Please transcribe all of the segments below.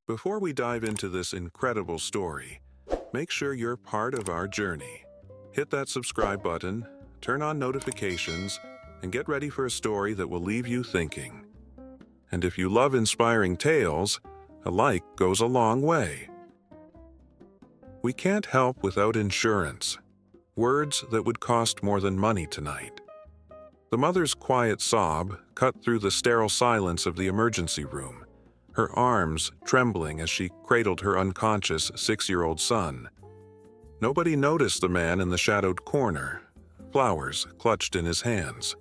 Before we dive into this incredible story, make sure you're part of our journey. Hit that subscribe button, turn on notifications, and get ready for a story that will leave you thinking. And if you love inspiring tales, a like goes a long way. We can't help without insurance. Words that would cost more than money tonight. The mother's quiet sob cut through the sterile silence of the emergency room, her arms trembling as she cradled her unconscious 6-year-old son. Nobody noticed the man in the shadowed corner, flowers clutched in his hands,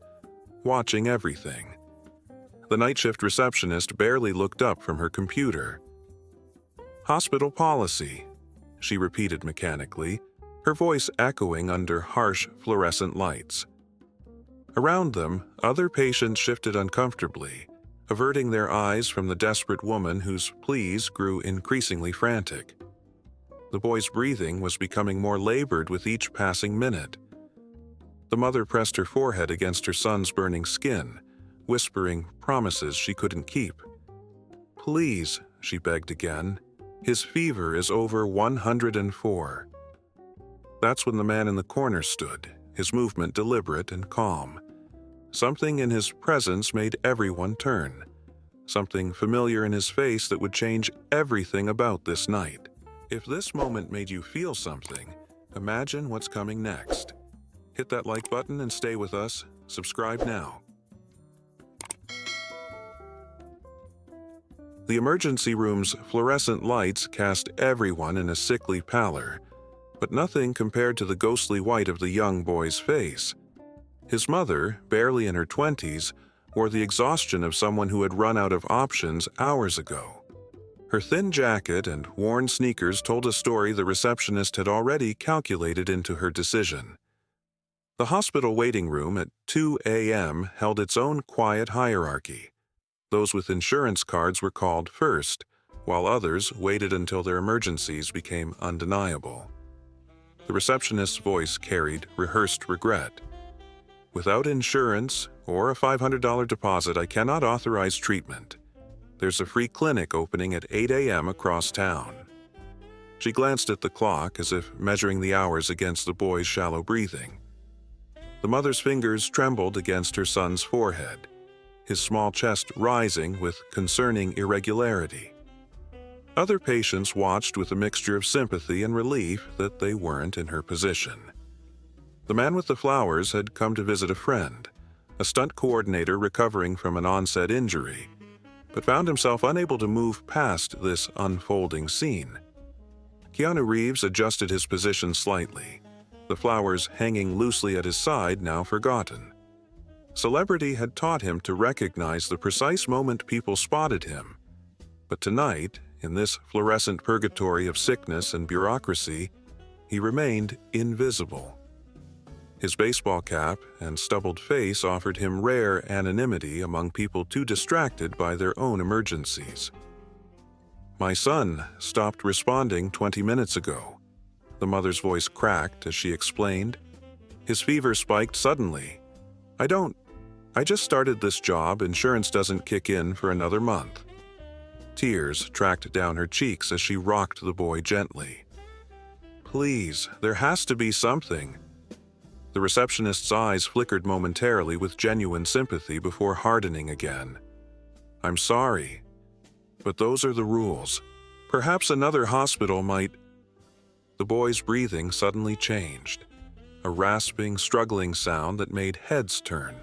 watching everything. The night shift receptionist barely looked up from her computer. "Hospital policy," she repeated mechanically, her voice echoing under harsh fluorescent lights. Around them, other patients shifted uncomfortably, averting their eyes from the desperate woman whose pleas grew increasingly frantic. The boy's breathing was becoming more labored with each passing minute. The mother pressed her forehead against her son's burning skin, whispering promises she couldn't keep. "Please," she begged again, "his fever is over 104. That's when the man in the corner stood, his movement deliberate and calm. Something in his presence made everyone turn. Something familiar in his face that would change everything about this night. If this moment made you feel something, imagine what's coming next. Hit that like button and stay with us. Subscribe now. The emergency room's fluorescent lights cast everyone in a sickly pallor, but nothing compared to the ghostly white of the young boy's face. His mother, barely in her 20s, wore the exhaustion of someone who had run out of options hours ago. Her thin jacket and worn sneakers told a story the receptionist had already calculated into her decision. The hospital waiting room at 2 a.m. held its own quiet hierarchy. Those with insurance cards were called first, while others waited until their emergencies became undeniable. The receptionist's voice carried rehearsed regret. "Without insurance or a $500 deposit, I cannot authorize treatment. There's a free clinic opening at 8 a.m. across town." She glanced at the clock as if measuring the hours against the boy's shallow breathing. The mother's fingers trembled against her son's forehead, his small chest rising with concerning irregularity. Other patients watched with a mixture of sympathy and relief that they weren't in her position. The man with the flowers had come to visit a friend, a stunt coordinator recovering from an onset injury, but found himself unable to move past this unfolding scene. Keanu Reeves adjusted his position slightly, the flowers hanging loosely at his side now forgotten. Celebrity had taught him to recognize the precise moment people spotted him, but tonight, in this fluorescent purgatory of sickness and bureaucracy, he remained invisible. His baseball cap and stubbled face offered him rare anonymity among people too distracted by their own emergencies. "My son stopped responding 20 minutes ago," the mother's voice cracked as she explained. "His fever spiked suddenly. I just started this job. Insurance doesn't kick in for another month." Tears tracked down her cheeks as she rocked the boy gently. "Please, there has to be something." The receptionist's eyes flickered momentarily with genuine sympathy before hardening again. "I'm sorry, but those are the rules. Perhaps another hospital might—" The boy's breathing suddenly changed, a rasping, struggling sound that made heads turn.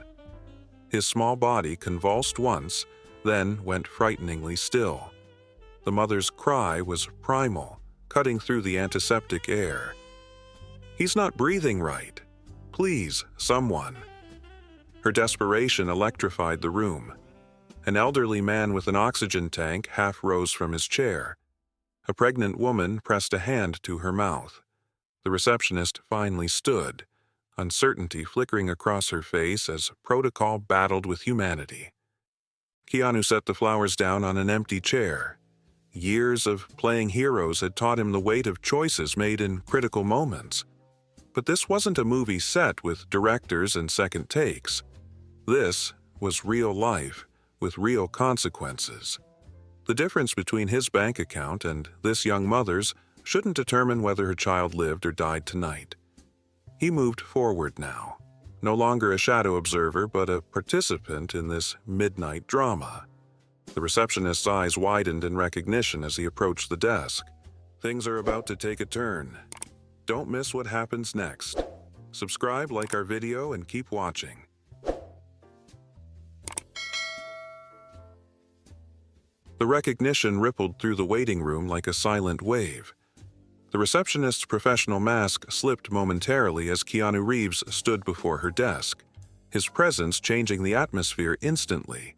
His small body convulsed once, then went frighteningly still. The mother's cry was primal, cutting through the antiseptic air. "He's not breathing right. Please, someone." Her desperation electrified the room. An elderly man with an oxygen tank half rose from his chair. A pregnant woman pressed a hand to her mouth. The receptionist finally stood, uncertainty flickering across her face as protocol battled with humanity. Keanu set the flowers down on an empty chair. Years of playing heroes had taught him the weight of choices made in critical moments. But this wasn't a movie set with directors and second takes. This was real life with real consequences. The difference between his bank account and this young mother's shouldn't determine whether her child lived or died tonight. He moved forward now, no longer a shadow observer but a participant in this midnight drama. The receptionist's eyes widened in recognition as he approached the desk. Things are about to take a turn. Don't miss what happens next. Subscribe, like our video, and keep watching. The recognition rippled through the waiting room like a silent wave. The receptionist's professional mask slipped momentarily as Keanu Reeves stood before her desk, his presence changing the atmosphere instantly.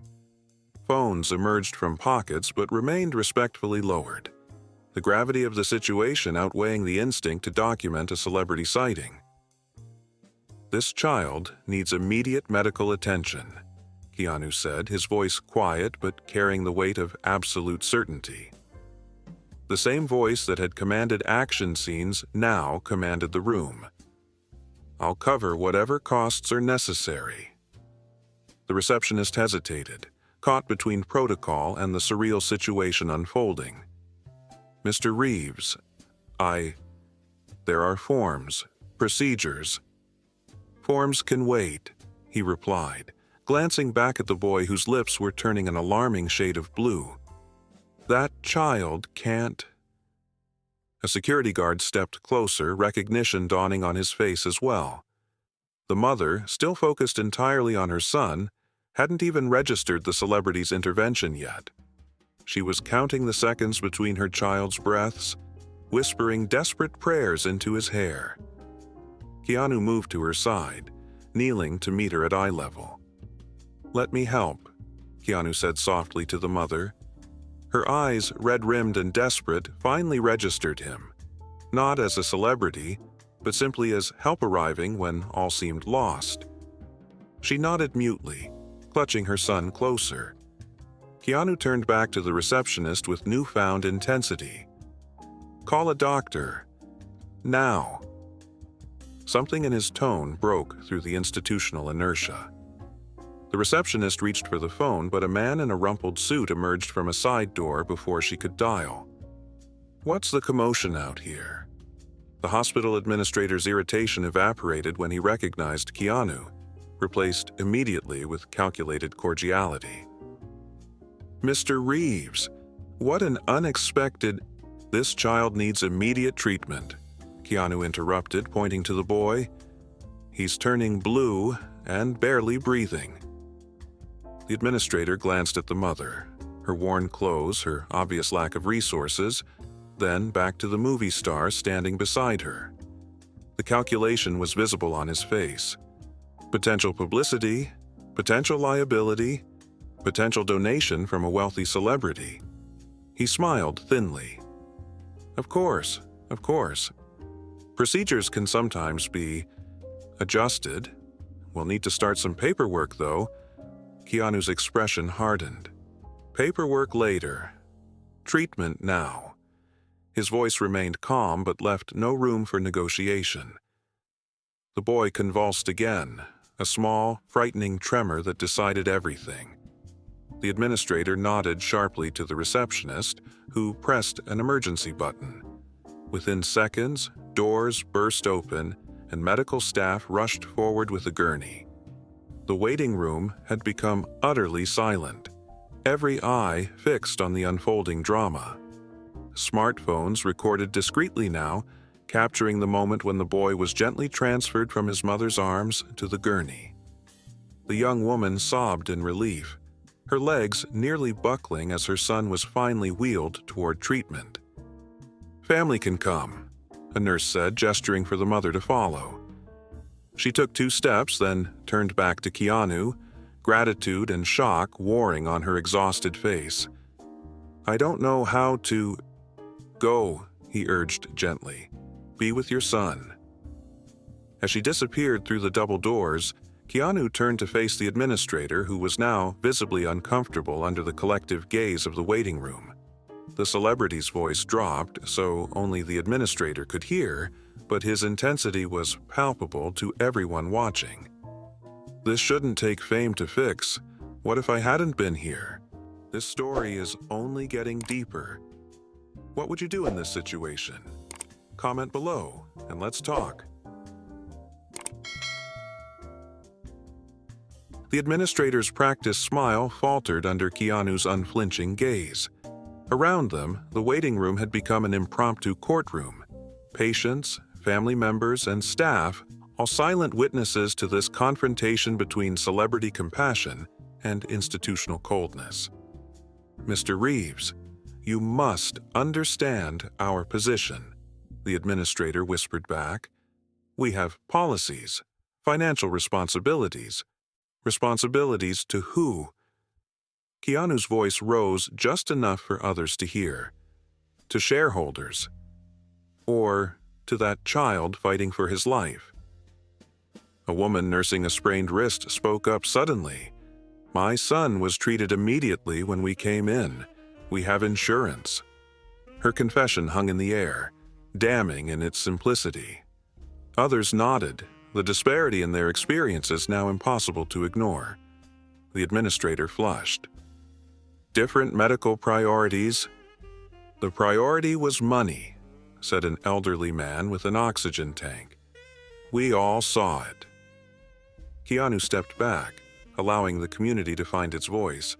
Phones emerged from pockets but remained respectfully lowered, the gravity of the situation outweighing the instinct to document a celebrity sighting. "This child needs immediate medical attention," Keanu said, his voice quiet but carrying the weight of absolute certainty. The same voice that had commanded action scenes now commanded the room. "I'll cover whatever costs are necessary." The receptionist hesitated, caught between protocol and the surreal situation unfolding. "Mr. Reeves, there are forms, procedures." "Forms can wait," he replied, glancing back at the boy whose lips were turning an alarming shade of blue. "That child can't." A security guard stepped closer, recognition dawning on his face as well. The mother, still focused entirely on her son, hadn't even registered the celebrity's intervention yet. She was counting the seconds between her child's breaths, whispering desperate prayers into his hair. Keanu moved to her side, kneeling to meet her at eye level. "Let me help," Keanu said softly to the mother. Her eyes, red-rimmed and desperate, finally registered him, not as a celebrity, but simply as help arriving when all seemed lost. She nodded mutely, clutching her son closer. Keanu turned back to the receptionist with newfound intensity. "Call a doctor. Now." Something in his tone broke through the institutional inertia. The receptionist reached for the phone, but a man in a rumpled suit emerged from a side door before she could dial. "What's the commotion out here?" The hospital administrator's irritation evaporated when he recognized Keanu, replaced immediately with calculated cordiality. "Mr. Reeves, what an unexpected—" "This child needs immediate treatment," Keanu interrupted, pointing to the boy. "He's turning blue and barely breathing." The administrator glanced at the mother, her worn clothes, her obvious lack of resources, then back to the movie star standing beside her. The calculation was visible on his face. Potential publicity, potential liability, potential donation from a wealthy celebrity. He smiled thinly. Of course. Procedures can sometimes be adjusted. We'll need to start some paperwork, though." Keanu's expression hardened. "Paperwork later. Treatment now." His voice remained calm but left no room for negotiation. The boy convulsed again, a small, frightening tremor that decided everything. The administrator nodded sharply to the receptionist, who pressed an emergency button. Within seconds, doors burst open, and medical staff rushed forward with a gurney. The waiting room had become utterly silent, every eye fixed on the unfolding drama. Smartphones recorded discreetly now, capturing the moment when the boy was gently transferred from his mother's arms to the gurney. The young woman sobbed in relief, her legs nearly buckling as her son was finally wheeled toward treatment. "Family can come," a nurse said, gesturing for the mother to follow. She took 2 steps, then turned back to Keanu, gratitude and shock warring on her exhausted face. "I don't know how to—" "Go," he urged gently. "Be with your son." As she disappeared through the double doors, Keanu turned to face the administrator, who was now visibly uncomfortable under the collective gaze of the waiting room. The celebrity's voice dropped, so only the administrator could hear, but his intensity was palpable to everyone watching. "This shouldn't take fame to fix. What if I hadn't been here? This story is only getting deeper. What would you do in this situation? Comment below and let's talk. The administrator's practiced smile faltered under Keanu's unflinching gaze. Around them, the waiting room had become an impromptu courtroom. Patients, family members, and staff, all silent witnesses to this confrontation between celebrity compassion and institutional coldness. "Mr. Reeves, you must understand our position," the administrator whispered back. "We have policies, financial responsibilities. Responsibilities to who?" Keanu's voice rose just enough for others to hear. "To shareholders. Or to that child fighting for his life." A woman nursing a sprained wrist spoke up suddenly. "My son was treated immediately when we came in. We have insurance." Her confession hung in the air, damning in its simplicity. Others nodded, the disparity in their experiences now impossible to ignore. The administrator flushed. "Different medical priorities." "The priority was money," said an elderly man with an oxygen tank. "We all saw it." Keanu stepped back, allowing the community to find its voice.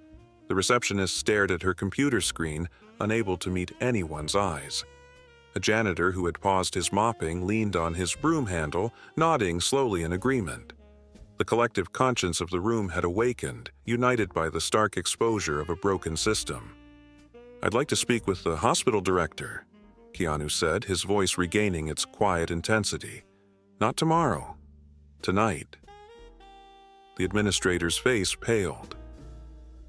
The receptionist stared at her computer screen, unable to meet anyone's eyes. A janitor who had paused his mopping leaned on his broom handle, nodding slowly in agreement. The collective conscience of the room had awakened, united by the stark exposure of a broken system. "I'd like to speak with the hospital director," Keanu said, his voice regaining its quiet intensity. "Not tomorrow. Tonight." The administrator's face paled.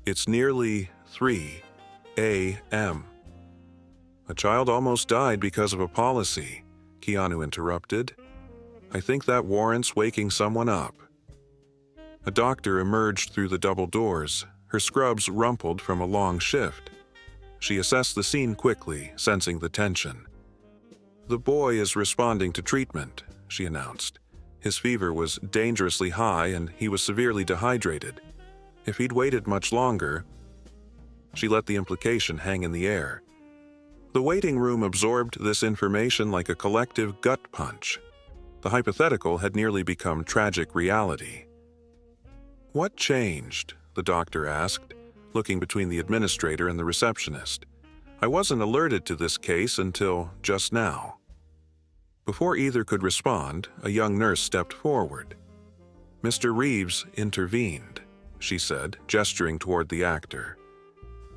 "It's nearly 3 a.m. "A child almost died because of a policy," Keanu interrupted. "I think that warrants waking someone up." A doctor emerged through the double doors, her scrubs rumpled from a long shift. She assessed the scene quickly, sensing the tension. "The boy is responding to treatment," she announced. "His fever was dangerously high and he was severely dehydrated. If he'd waited much longer..." She let the implication hang in the air. The waiting room absorbed this information like a collective gut punch. The hypothetical had nearly become tragic reality. "What changed?" the doctor asked, looking between the administrator and the receptionist. "I wasn't alerted to this case until just now." Before either could respond, a young nurse stepped forward. "Mr. Reeves intervened," she said, gesturing toward the actor.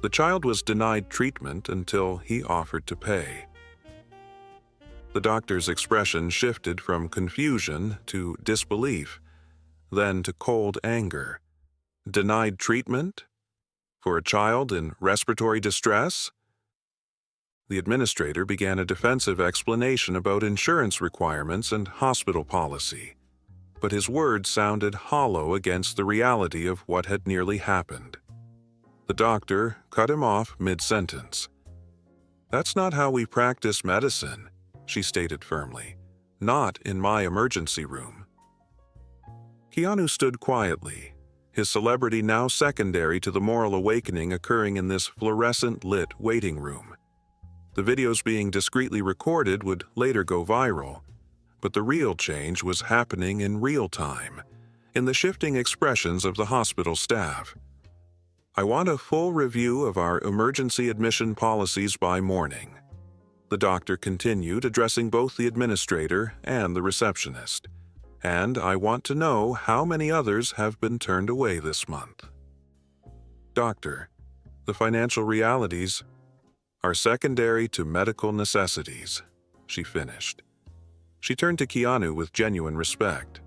"The child was denied treatment until he offered to pay." The doctor's expression shifted from confusion to disbelief, then to cold anger. Denied treatment? For a child in respiratory distress? The administrator began a defensive explanation about insurance requirements and hospital policy, but his words sounded hollow against the reality of what had nearly happened. The doctor cut him off mid-sentence. "That's not how we practice medicine," she stated firmly. "Not in my emergency room." Keanu stood quietly, his celebrity now secondary to the moral awakening occurring in this fluorescent-lit waiting room. The videos being discreetly recorded would later go viral, but the real change was happening in real time, in the shifting expressions of the hospital staff. "I want a full review of our emergency admission policies by morning," the doctor continued, addressing both the administrator and the receptionist. "And I want to know how many others have been turned away this month." "Doctor, the financial realities are secondary to medical necessities," she finished. She turned to Keanu with genuine respect.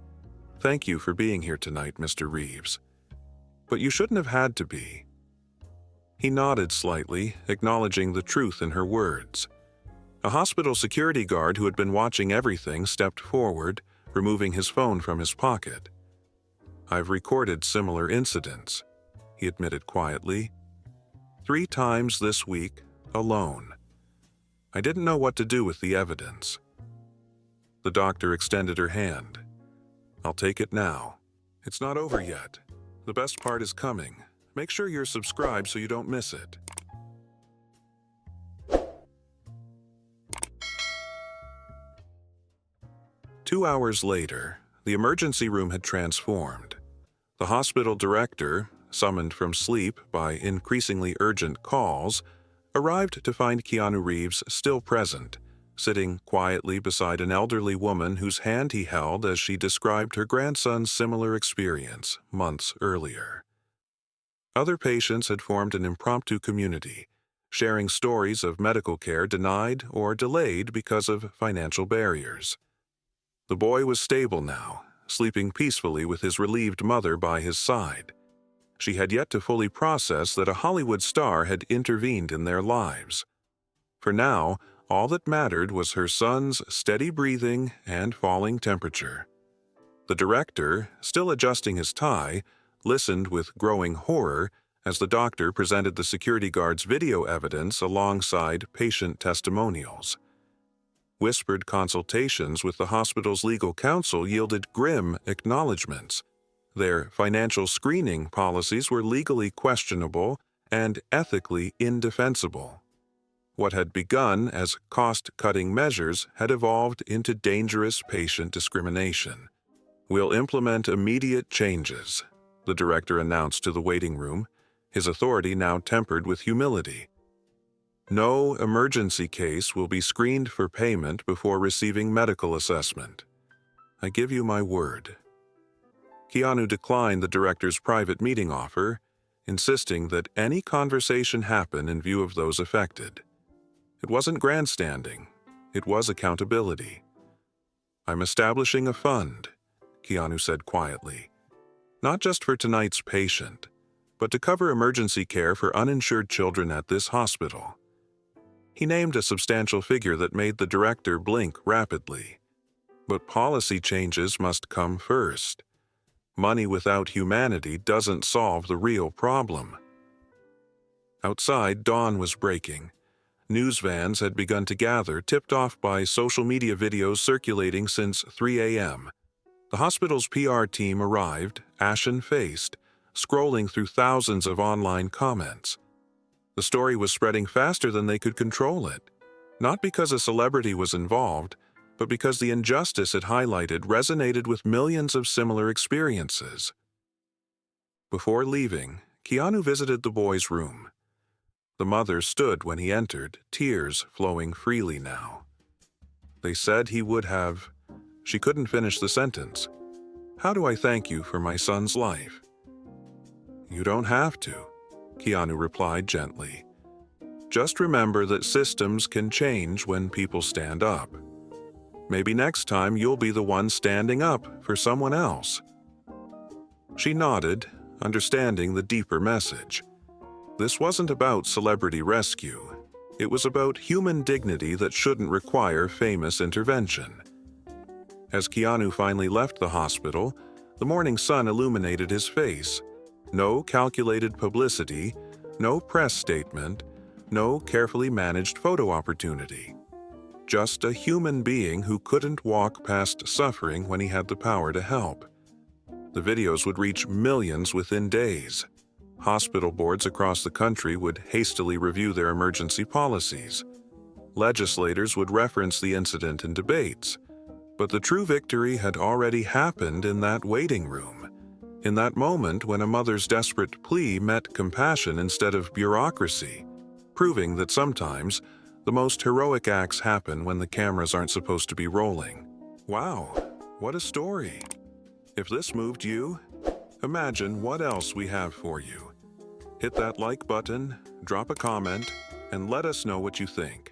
"Thank you for being here tonight, Mr. Reeves. But you shouldn't have had to be." He nodded slightly, acknowledging the truth in her words. A hospital security guard who had been watching everything stepped forward, removing his phone from his pocket. "I've recorded similar incidents," he admitted quietly. 3 times this week, alone. I didn't know what to do with the evidence." The doctor extended her hand. "I'll take it now. It's not over yet. The best part is coming. Make sure you're subscribed so you don't miss it. Two hours later, the emergency room had transformed. The hospital director, summoned from sleep by increasingly urgent calls, arrived to find Keanu Reeves still present, sitting quietly beside an elderly woman whose hand he held as she described her grandson's similar experience months earlier. Other patients had formed an impromptu community, sharing stories of medical care denied or delayed because of financial barriers. The boy was stable now, sleeping peacefully with his relieved mother by his side. She had yet to fully process that a Hollywood star had intervened in their lives. For now, all that mattered was her son's steady breathing and falling temperature. The director, still adjusting his tie, listened with growing horror as the doctor presented the security guard's video evidence alongside patient testimonials. Whispered consultations with the hospital's legal counsel yielded grim acknowledgments. Their financial screening policies were legally questionable and ethically indefensible. What had begun as cost-cutting measures had evolved into dangerous patient discrimination. "We'll implement immediate changes," the director announced to the waiting room, his authority now tempered with humility. "No emergency case will be screened for payment before receiving medical assessment. I give you my word." Keanu declined the director's private meeting offer, insisting that any conversation happen in view of those affected. It wasn't grandstanding, it was accountability. "I'm establishing a fund," Keanu said quietly, "not just for tonight's patient, but to cover emergency care for uninsured children at this hospital." He named a substantial figure that made the director blink rapidly. But policy changes must come first. Money without humanity doesn't solve the real problem. Outside, dawn was breaking. News vans had begun to gather, tipped off by social media videos circulating since 3 a.m. The hospital's PR team arrived, ashen-faced, scrolling through thousands of online comments. The story was spreading faster than they could control it, not because a celebrity was involved, but because the injustice it highlighted resonated with millions of similar experiences. Before leaving, Keanu visited the boy's room. The mother stood when he entered, tears flowing freely now. "They said he would have..." She couldn't finish the sentence. "How do I thank you for my son's life?" "You don't have to," Keanu replied gently. "Just remember that systems can change when people stand up. Maybe next time you'll be the one standing up for someone else." She nodded, understanding the deeper message. This wasn't about celebrity rescue. It was about human dignity that shouldn't require famous intervention. As Keanu finally left the hospital, the morning sun illuminated his face. No calculated publicity, no press statement, no carefully managed photo opportunity. Just a human being who couldn't walk past suffering when he had the power to help. The videos would reach millions within days. Hospital boards across the country would hastily review their emergency policies. Legislators would reference the incident in debates. But the true victory had already happened in that waiting room. In that moment when a mother's desperate plea met compassion instead of bureaucracy, proving that sometimes the most heroic acts happen when the cameras aren't supposed to be rolling. Wow, what a story. If this moved you, imagine what else we have for you. Hit that like button, drop a comment, and let us know what you think.